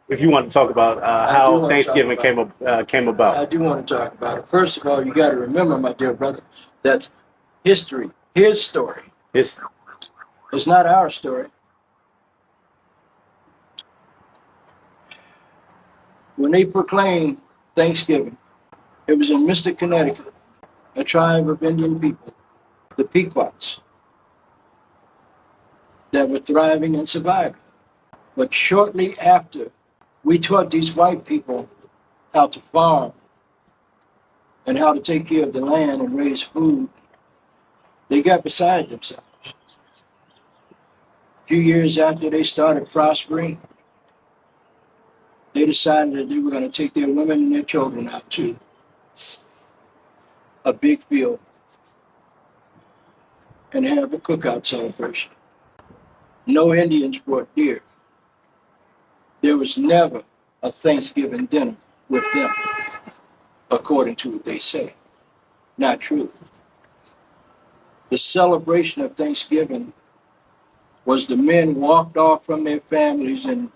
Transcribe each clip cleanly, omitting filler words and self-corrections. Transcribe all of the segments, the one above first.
if you want to talk about how Thanksgiving came about. I do want to talk about it. First of all, you got to remember, my dear brother, that history, his story. It's It's not our story. When they proclaimed Thanksgiving, it was in Mystic, Connecticut, a tribe of Indian people, the Pequots, that were thriving and surviving. But shortly after, we taught these white people how to farm and how to take care of the land and raise food. They got beside themselves. A few years after they started prospering, they decided that they were going to take their women and their children out to a big field and have a cookout celebration. No Indians brought deer. There was never a Thanksgiving dinner with them, according to what they say. Not true. The celebration of Thanksgiving was the men walked off from their families and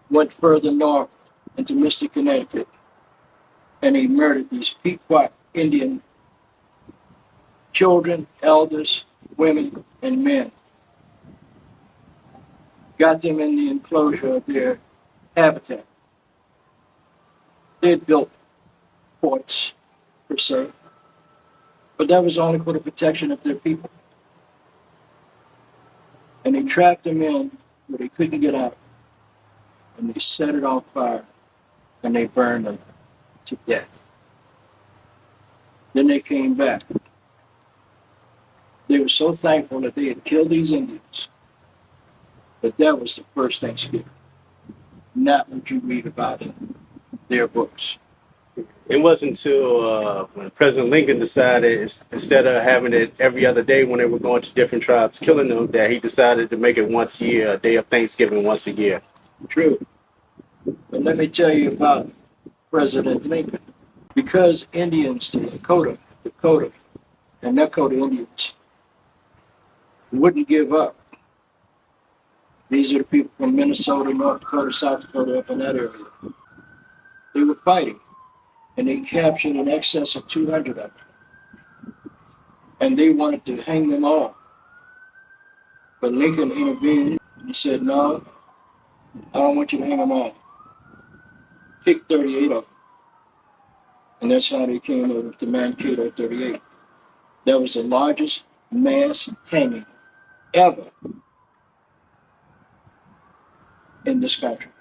went further north into Mystic, Connecticut, and they murdered these Pequot Indian children, elders, women, and men. Got them in the enclosure of their habitat. They had built forts, per se, but that was only for the protection of their people. And they trapped them in where they couldn't get out, and they set it on fire, and they burned them to death. Then they came back. They were so thankful that they had killed these Indians, but that was the first Thanksgiving, not what you read about in their books. It wasn't until when President Lincoln decided, instead of having it every other day when they were going to different tribes, killing them, that he decided to make it once a year, a day of Thanksgiving once a year. True. But let me tell you about President Lincoln. Because Indians, the Dakota, and Nakota Indians wouldn't give up. These are the people from Minnesota, North Dakota, South Dakota, up in that area. They were fighting, and they captured in excess of 200 of them. And they wanted to hang them all. But Lincoln intervened, and he said, no, I don't want you to hang them all. Pick 38 of them. And that's how they came up with the Mankato 38. That was the largest mass hanging ever in this country.